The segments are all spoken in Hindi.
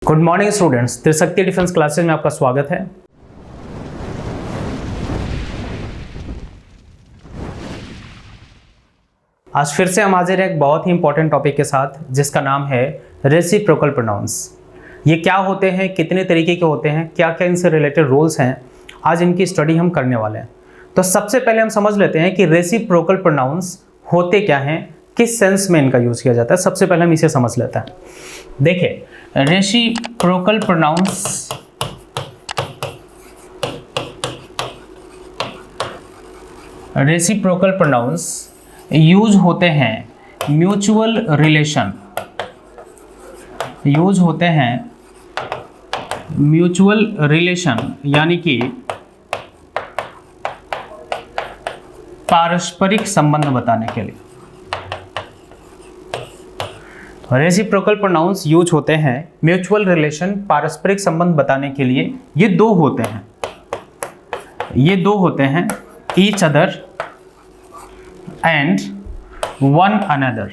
Good morning students, Trishakti defence classes में आपका स्वागत है। आज फिर से हम हाजिर हैं एक बहुत ही इंपॉर्टेंट टॉपिक के साथ जिसका नाम है रेसिप्रोकल प्रोनाउंस। ये क्या होते हैं, कितने तरीके के होते हैं, क्या क्या इनसे रिलेटेड रूल्स हैं, आज इनकी स्टडी हम करने वाले हैं। तो सबसे पहले हम समझ लेते हैं कि रेसिप्रोकल प्रोनाउंस होते क्या हैं, किस सेंस में इनका यूज़ किया जाता है। सबसे पहले हम इसे समझ लेते हैं। देखिए, रेसिप्रोकल प्रोनाउंस यूज होते हैं म्यूचुअल रिलेशन, यानी कि पारस्परिक संबंध बताने के लिए। रेसिप्रोकल प्रोनाउंस यूज होते हैं म्यूचुअल रिलेशन, पारस्परिक संबंध बताने के लिए। ये दो होते हैं, each other and one another.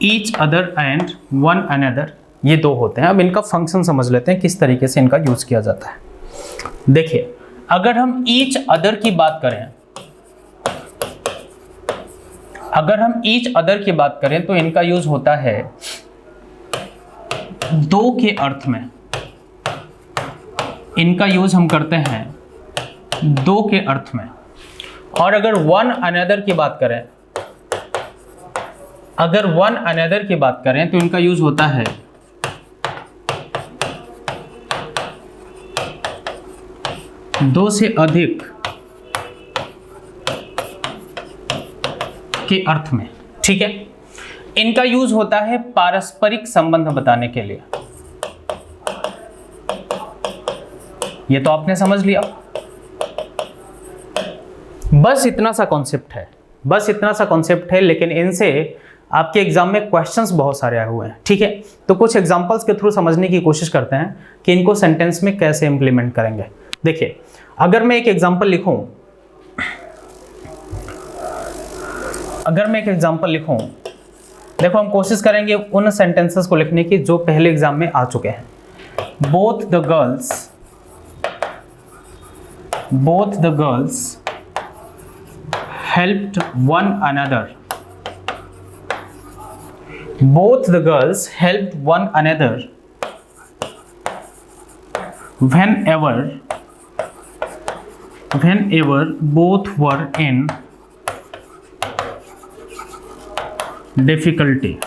Each other and one another, ये दो होते हैं। अब इनका फंक्शन समझ लेते हैं, किस तरीके से इनका यूज किया जाता है। देखिए, अगर हम ईच अदर की बात करें, तो इनका यूज होता है दो के अर्थ में। इनका यूज हम करते हैं दो के अर्थ में। और अगर वन अनदर की बात करें, तो इनका यूज होता है दो से अधिक के अर्थ में। ठीक है, इनका यूज होता है पारस्परिक संबंध बताने के लिए। ये तो आपने समझ लिया। बस इतना सा कॉन्सेप्ट है, लेकिन इनसे आपके एग्जाम में क्वेश्चंस बहुत सारे आए हुए हैं। ठीक है, तो कुछ एग्जांपल्स के थ्रू समझने की कोशिश करते हैं कि इनको सेंटेंस में कैसे इंप्लीमेंट करेंगे। देखिए, अगर मैं एक एग्जांपल लिखूं, देखो हम कोशिश करेंगे उन सेंटेंसेस को लिखने की जो पहले एग्जाम में आ चुके हैं। Both the girls helped one another. Both the girls helped one another whenever both were in difficulty.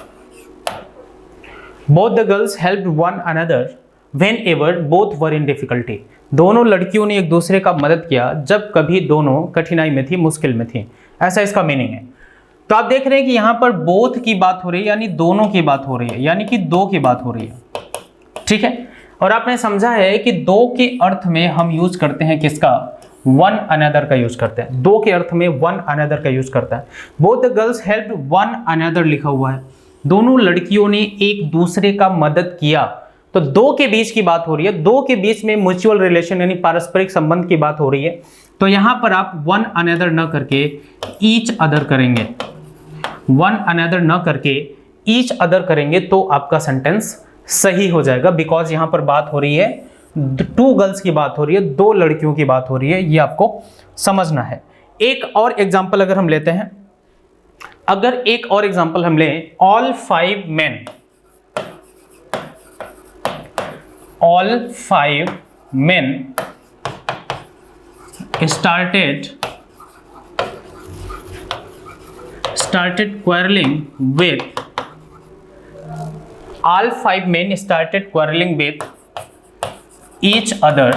Both the girls helped one another whenever both were in difficulty. दोनों लड़कियों ने एक दूसरे का मदद किया जब कभी दोनों कठिनाई में थी, मुश्किल में थी। ऐसा इसका मीनिंग है। तो आप देख रहे हैं कि यहाँ पर बोथ की बात हो रही है, यानी दोनों की बात हो रही है, यानी कि दो की बात हो रही है। ठीक है, और आपने समझा है कि दो के अर्थ में हम यूज करते हैं किसका? वन अनदर का यूज करते हैं। दो के अर्थ में वन अनदर का यूज करता है। Both the girls helped one another लिखा हुआ है, दोनों लड़कियों ने एक दूसरे का मदद किया। तो दो के बीच की बात हो रही है, दो के बीच में म्यूचुअल रिलेशन यानी पारस्परिक संबंध की बात हो रही है। तो यहां पर आप वन अनदर न करके ईच अदर करेंगे, तो आपका सेंटेंस सही हो जाएगा। बिकॉज यहां पर बात हो रही है टू गर्ल्स की बात हो रही है, दो लड़कियों की बात हो रही है, ये आपको समझना है। एक और एग्जाम्पल अगर हम लेते हैं, all five men started quarreling with each other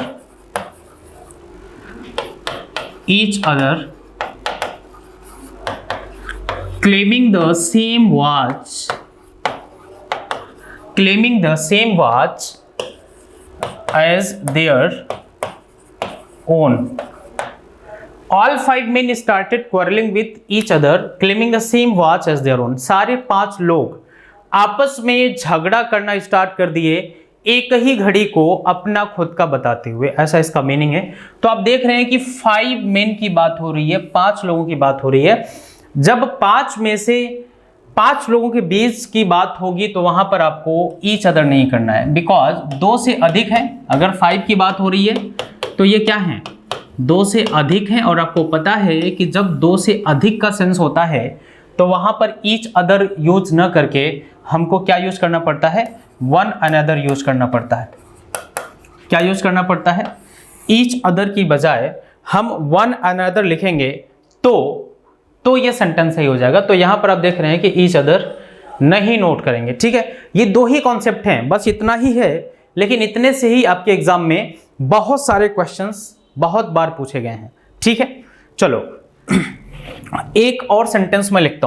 claiming the same watch as their own. All five men started quarreling with each other, claiming the same watch as their own. सारे पांच लोग आपस में झगड़ा करना स्टार्ट कर दिए, एक ही घड़ी को अपना खुद का बताते हुए। ऐसा इसका मीनिंग है। तो आप देख रहे हैं कि 5 मेन की बात हो रही है, 5 लोगों की बात हो रही है। जब 5 में से 5 लोगों के बीच की बात होगी तो वहां पर आपको ईच अदर नहीं करना है, बिकॉज 2 से अधिक है। अगर 5 की बात हो रही है तो ये क्या है, 2 से अधिक है, और आपको पता है कि जब 2 से अधिक का सेंस होता है तो वहां पर ईच अदर यूज न करके हमको क्या यूज करना पड़ता है, वन अनदर यूज करना पड़ता है। क्या यूज करना पड़ता है, ईच अदर की बजाय हम वन अनदर लिखेंगे तो ये सेंटेंस सही हो जाएगा। तो यहां पर आप देख रहे हैं कि ईच अदर नहीं नोट करेंगे, ठीक है। ये 2 ही कॉन्सेप्ट हैं, बस इतना ही है, लेकिन इतने से ही आपके एग्जाम में बहुत सारे क्वेश्चंस बहुत बार पूछे गए हैं, ठीक है। चलो एक और सेंटेंस में लिखता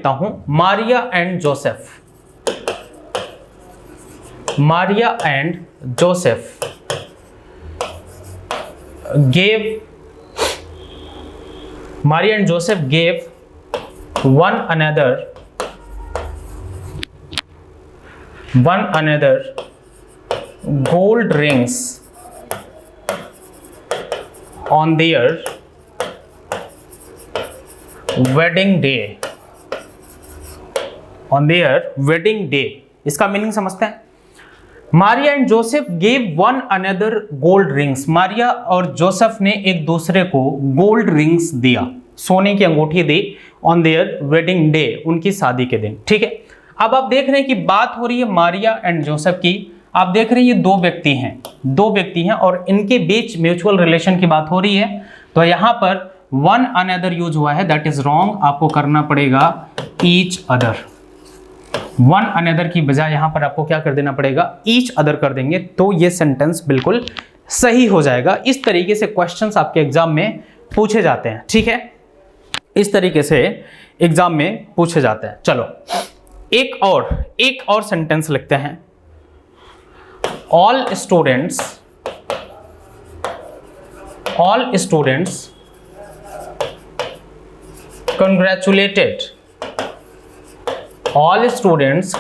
हूं, Maria and Joseph gave one another gold rings on their wedding day। इसका मीनिंग समझते हैं। Maria and Joseph gave one another gold rings. Maria और जोसेफ ने एक दूसरे को गोल्ड रिंग्स दिया, सोने की अंगूठी दी, ऑन देयर वेडिंग डे, उनकी शादी के दिन, ठीक है। अब आप देख रहे हैं कि बात हो रही है मारिया एंड जोसेफ की। आप देख रहे हैं ये 2 व्यक्ति हैं और इनके बीच म्यूचुअल रिलेशन की बात हो रही है। तो यहां पर वन अनदर यूज हुआ है, दैट इज रॉन्ग। आपको करना पड़ेगा ईच अदर। वन अनदर की बजाय यहां पर आपको क्या कर देना पड़ेगा, ईच अदर कर देंगे, तो ये सेंटेंस बिल्कुल सही हो जाएगा। इस तरीके से क्वेश्चंस आपके एग्जाम में पूछे जाते हैं, ठीक है। इस तरीके से एग्जाम में पूछे जाते हैं। चलो एक और सेंटेंस लिखते हैं। All students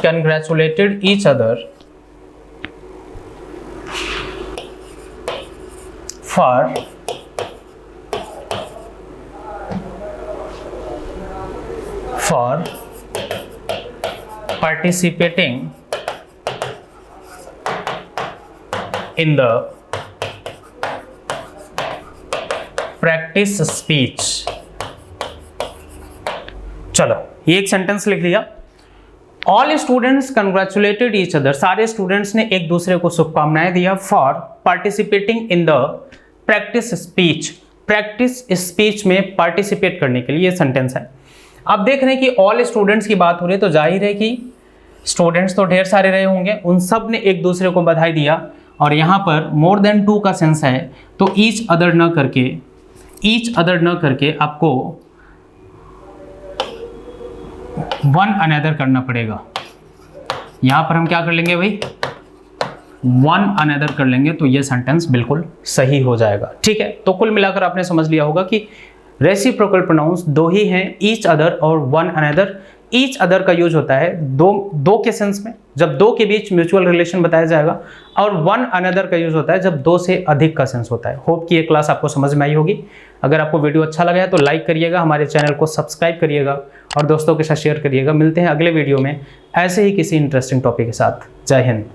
congratulated each other for participating in the practice speech। चलो ये एक सेंटेंस लिख लिया। All students congratulated each other, सारे स्टूडेंट्स ने एक दूसरे को शुभकामनाएं दिया for participating in the practice speech. Practice speech में पार्टिसिपेट करने के लिए ये सेंटेंस है। अब देख रहे हैं कि ऑल स्टूडेंट्स की बात हो रही है, तो जाहिर है कि स्टूडेंट्स तो ढेर सारे रहे होंगे, उन सब ने एक दूसरे को बधाई दिया, और यहाँ पर मोर देन 2 का सेंस है, तो ईच अदर न करके आपको वन अनदर करना पड़ेगा। यहां पर हम क्या कर लेंगे भाई, वन अनदर कर लेंगे, तो ये सेंटेंस बिल्कुल सही हो जाएगा, ठीक है। तो कुल मिलाकर आपने समझ लिया होगा कि रेसिप्रोकल प्रोनाउंस 2 ही हैं, ईच अदर और वन अनदर। ईच अदर का यूज होता है दो के सेंस में, जब 2 के बीच म्यूचुअल रिलेशन बताया जाएगा, और वन अनदर का यूज होता है जब 2 से अधिक का सेंस होता है। होप कि ये क्लास आपको समझ में आई होगी। अगर आपको वीडियो अच्छा लगा है तो लाइक करिएगा, हमारे चैनल को सब्सक्राइब करिएगा और दोस्तों के साथ शेयर करिएगा। मिलते हैं अगले वीडियो में ऐसे ही किसी इंटरेस्टिंग टॉपिक के साथ। जय हिंद।